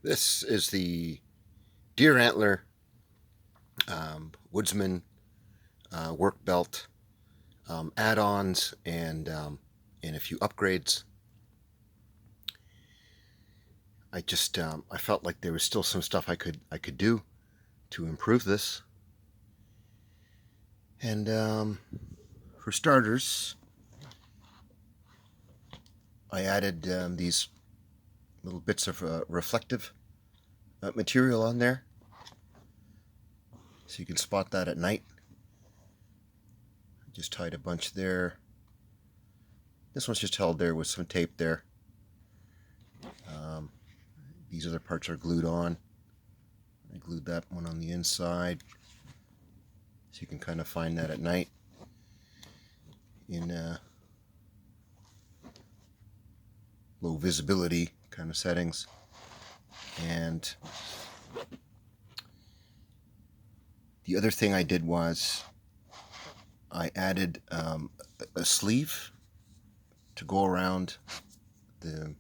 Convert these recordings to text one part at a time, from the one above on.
This is the deer antler Woodsman work belt, add-ons, and a few upgrades. I felt like there was still some stuff I could do to improve this. And for starters, I added these little bits of reflective material on there, so you can spot that at night. I just tied a bunch there. This one's just held there with some tape there. These other parts are glued on. I glued that one on the inside, so you can kind of find that at night in low visibility kind of settings. And the other thing I did was I added a sleeve to go around the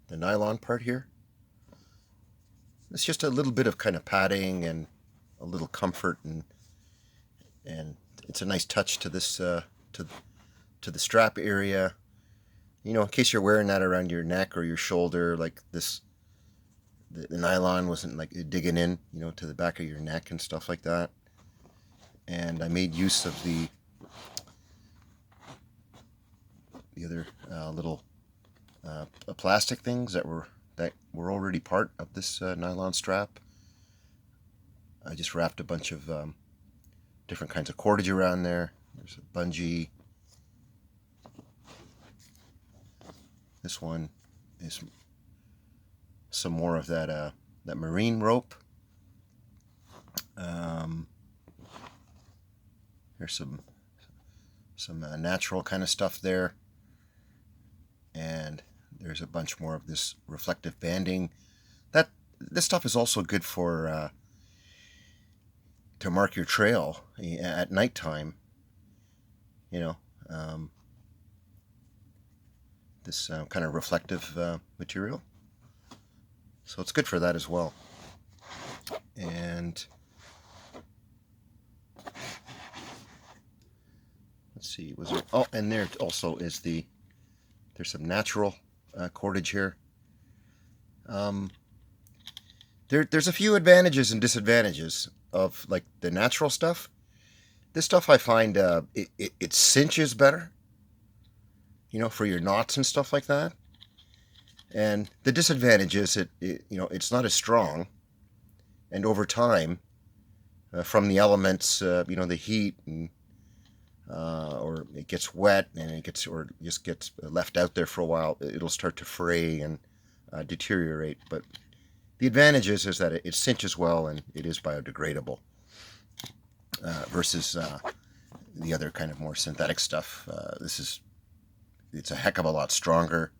nylon part here. It's just a little bit of kind of padding and a little comfort, and it's a nice touch to this to the strap area. You know, in case you're wearing that around your neck or your shoulder, like this, the nylon wasn't like digging in, you know, to the back of your neck and stuff like that. And I made use of the other little plastic things that were already part of this nylon strap. I just wrapped a bunch of different kinds of cordage around there. There's a bungee. This one is some more of that marine rope. There's some natural kind of stuff there, and there's a bunch more of this reflective banding. This stuff is also good for to mark your trail at nighttime. You know, this kind of reflective material, so it's good for that as well. And let's see, was there? Oh, and there also is there's some natural cordage here. There's a few advantages and disadvantages of like the natural stuff. This stuff I find it cinches better, you know, for your knots and stuff like that. And the disadvantage is it's not as strong, and over time, from the elements, the heat and or it gets wet and it gets or just gets left out there for a while, it'll start to fray and deteriorate. But the advantage is that it cinches well and it is biodegradable versus the other kind of more synthetic stuff. It's a heck of a lot stronger.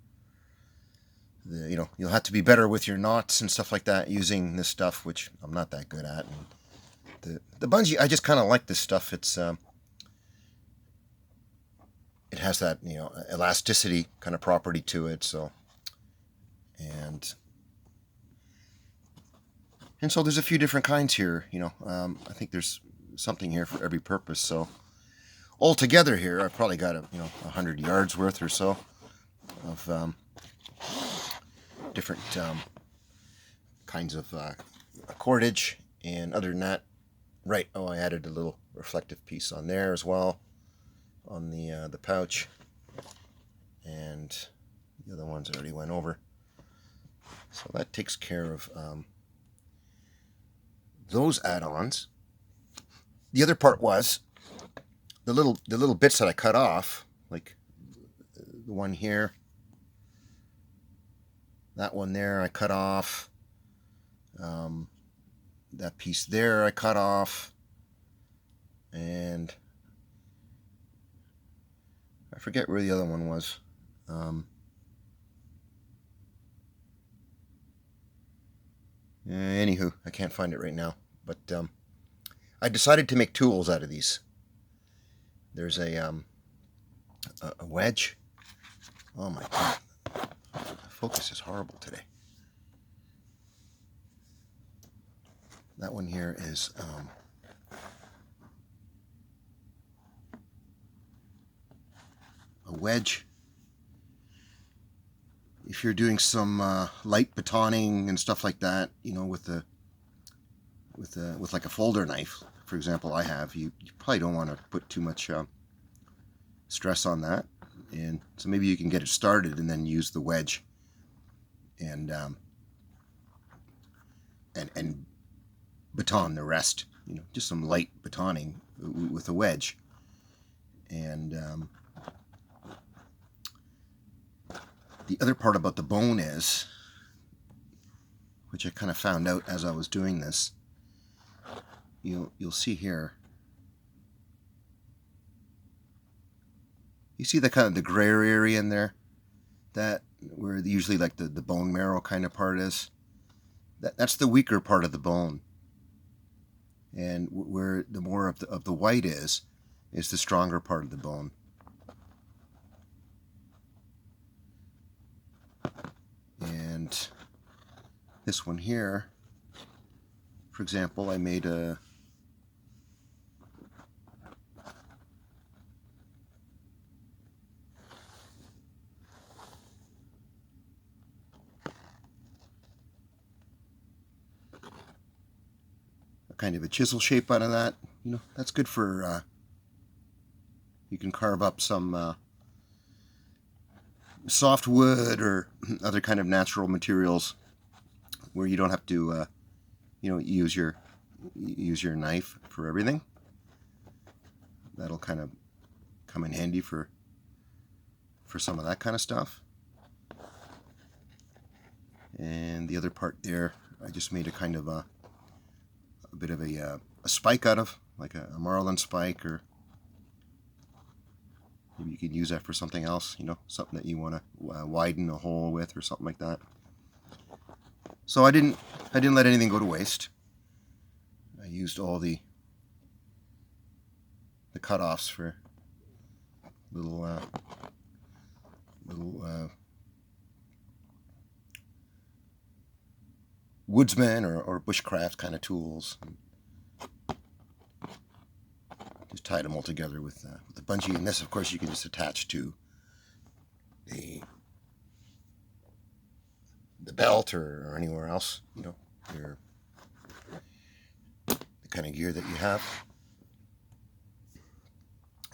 You'll have to be better with your knots and stuff like that using this stuff, which I'm not that good at. And the bungee, I just kind of like this stuff. It has that elasticity kind of property to it. So and so there's a few different kinds here. I think there's something here for every purpose. So altogether here, I've probably got 100 yards worth or so of different kinds of cordage. And other than that, right, I added a little reflective piece on there as well, on the pouch, and the other ones I already went over. So that takes care of those add-ons. The other part was the little bits that I cut off, like the one here, that one there I cut off, that piece there I cut off, and I forget where the other one was. Anywho, I can't find it right now, but I decided to make tools out of these. There's a wedge. Oh my god, focus is horrible today. That one here is a wedge. If you're doing some light batoning and stuff like that, you know, with like a folder knife, for example, I have, you probably don't want to put too much stress on that, and so maybe you can get it started and then use the wedge and baton the rest. You know, just some light batoning with a wedge. And the other part about the bone is, which I kind of found out as I was doing this, you'll see here, you see the kind of the gray area in there, that where usually like the bone marrow kind of part is. That's the weaker part of the bone, and where the more of the white is the stronger part of the bone. And this one here, for example, I made a kind of a chisel shape out of that. You know, that's good for you can carve up some soft wood or other kind of natural materials where you don't have to you know, use your knife for everything. That'll kind of come in handy for some of that kind of stuff. And the other part there, I just made a kind of a bit of a spike out of, like a marlin spike, or maybe you could use that for something else, you know, something that you want to widen a hole with or something like that. So I didn't let anything go to waste. I used all the cutoffs for little Woodsman or bushcraft kind of tools. Just tied them all together with the bungee, and this, of course, you can just attach to the belt or anywhere else, you know, the kind of gear that you have.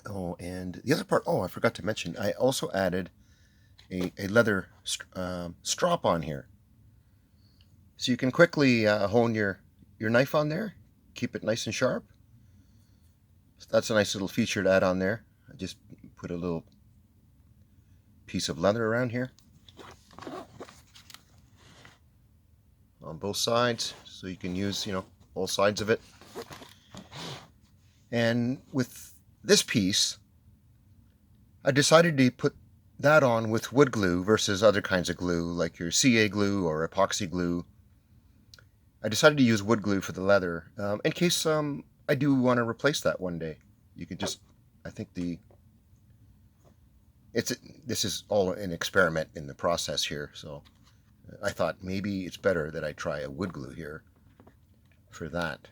Oh, and the other part, oh, I forgot to mention, I also added a leather strop on here. So you can quickly hone your knife on there, keep it nice and sharp. So that's a nice little feature to add on there. I just put a little piece of leather around here on both sides, so you can use, you know, all sides of it. And with this piece, I decided to put that on with wood glue versus other kinds of glue, like your CA glue or epoxy glue. I decided to use wood glue for the leather, in case I do want to replace that one day. You could just, I think this is all an experiment in the process here, so I thought maybe it's better that I try a wood glue here for that.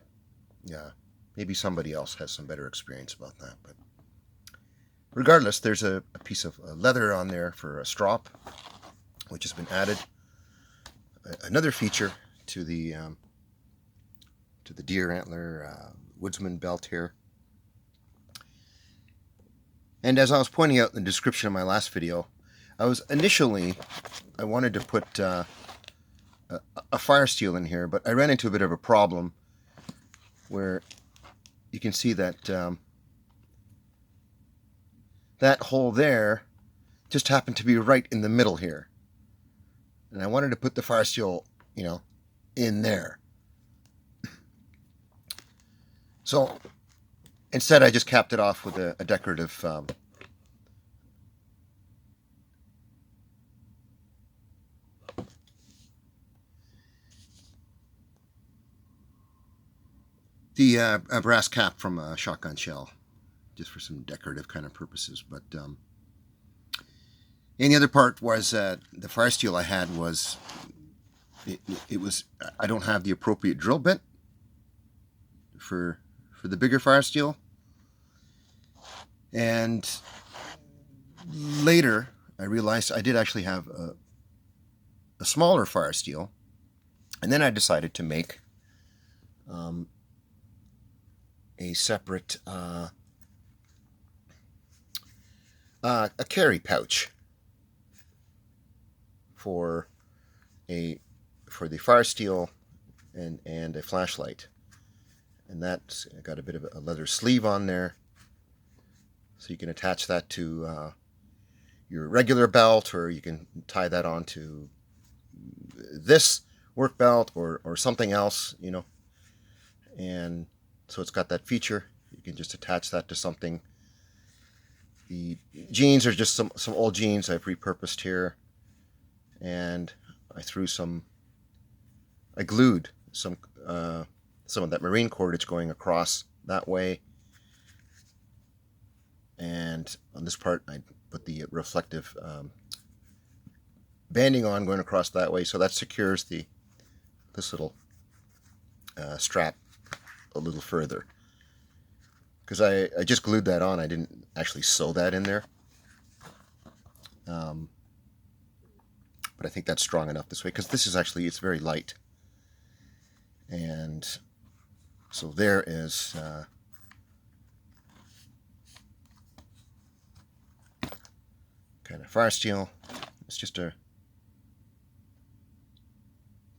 Yeah, maybe somebody else has some better experience about that, but regardless, there's a piece of leather on there for a strop, which has been added. Another feature to the deer antler Woodsman belt here. And as I was pointing out in the description of my last video, I wanted to put a fire steel in here, but I ran into a bit of a problem where you can see that that hole there just happened to be right in the middle here. And I wanted to put the fire steel, you know, in there. So instead, I just capped it off with a decorative a brass cap from a shotgun shell, just for some decorative kind of purposes. But and the other part was the fire steel I had was it was, I don't have the appropriate drill bit, for the bigger fire steel. And later, I realized I did actually have a smaller fire steel. And then I decided to make a separate a carry pouch for the fire steel and a flashlight. And that's got a bit of a leather sleeve on there, so you can attach that to your regular belt, or you can tie that onto this work belt or something else, you know. And so it's got that feature. You can just attach that to something. The jeans are just some old jeans I've repurposed here, and I glued some of that marine cordage going across that way, and on this part I put the reflective banding on going across that way, so that secures this little strap a little further, because I just glued that on. I didn't actually sew that in there, but I think that's strong enough this way, because this is actually, it's very light. And so there is kind of fire steel. It's just a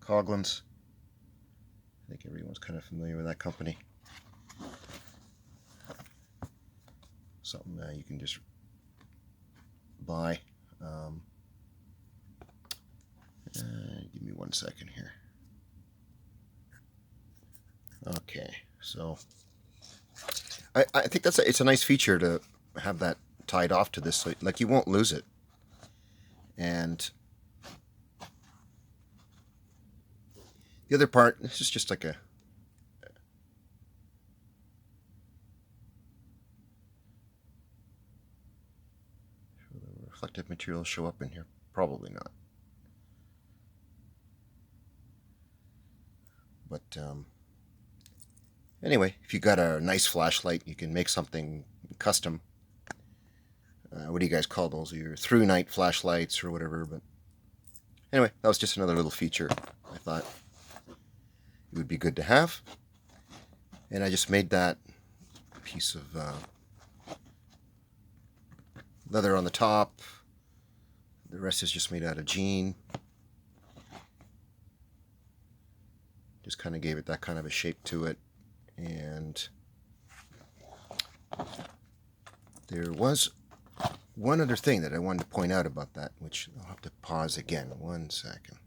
Coughlin's. I think everyone's kind of familiar with that company. Something you can just buy. Give me 1 second here. Okay, so I think it's a nice feature to have that tied off to this, so like you won't lose it. And the other part, this is just like a will the reflective material show up in here? Probably not. But anyway, if you got a nice flashlight, you can make something custom. What do you guys call those? Your through night flashlights or whatever. But anyway, that was just another little feature I thought it would be good to have. And I just made that piece of leather on the top. The rest is just made out of jean. Just kind of gave it that kind of a shape to it. And there was one other thing that I wanted to point out about that, which I'll have to pause again. 1 second.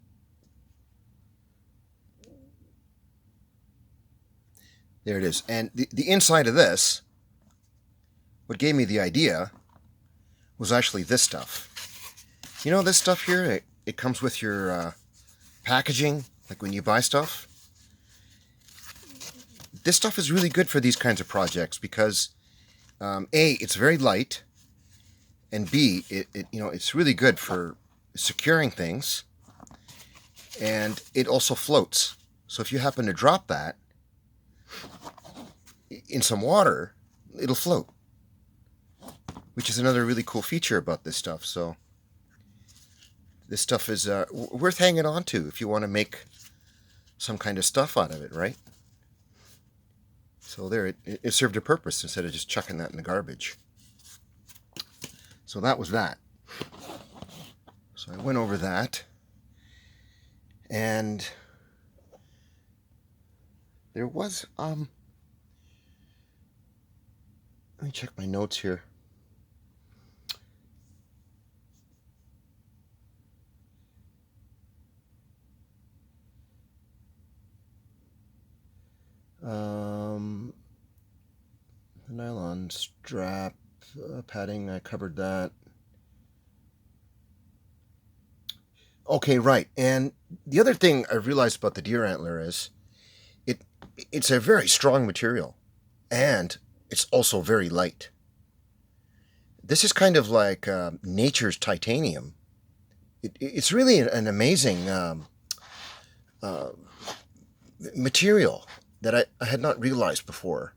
There it is. And the inside of this, what gave me the idea was actually this stuff. You know this stuff here? It comes with your packaging, like when you buy stuff. This stuff is really good for these kinds of projects because A, it's very light, and B, it's really good for securing things, and it also floats. So if you happen to drop that in some water, it'll float, which is another really cool feature about this stuff. So this stuff is worth hanging on to if you want to make some kind of stuff out of it, right? So there, it served a purpose instead of just chucking that in the garbage. So that was that. So I went over that, and there was let me check my notes here. The nylon strap padding, I covered that. Okay, right. And the other thing I realized about the deer antler is it's a very strong material, and it's also very light. This is kind of like nature's titanium. It's really an amazing material. that I had not realized before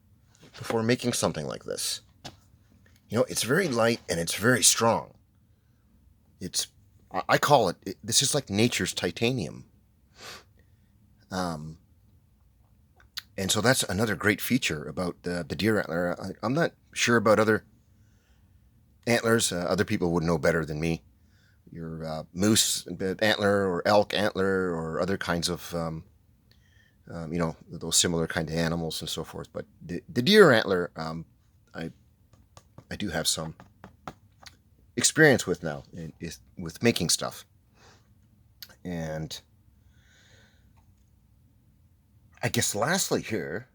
making something like this. You know, it's very light and it's very strong. I call it, this is like nature's titanium. Um, and so that's another great feature about the deer antler. I'm not sure about other antlers. Other people would know better than me. Your moose antler or elk antler or other kinds of, you know, those similar kind of animals and so forth. But the deer antler, I, I do have some experience with now with making stuff. And I guess lastly here,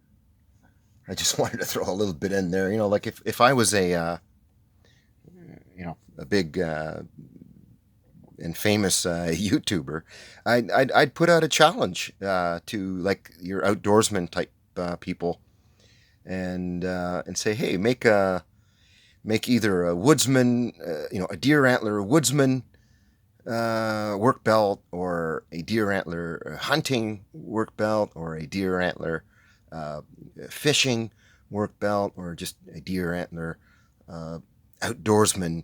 I just wanted to throw a little bit in there. You know, like if I was you know, a big and famous YouTuber, I'd put out a challenge to like your outdoorsman type people, and say, hey, make either a woodsman, you know, a deer antler woodsman work belt, or a deer antler hunting work belt, or a deer antler uh, fishing work belt, or just a deer antler uh, outdoorsman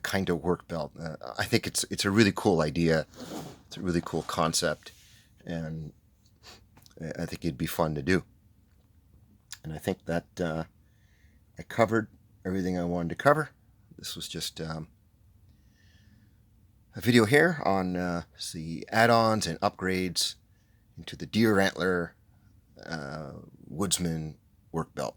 kind of work belt. I think it's a really cool idea. It's a really cool concept, and I think it'd be fun to do. And I think that I covered everything I wanted to cover. This was just a video here on the add-ons and upgrades into the deer antler Woodsman work belt.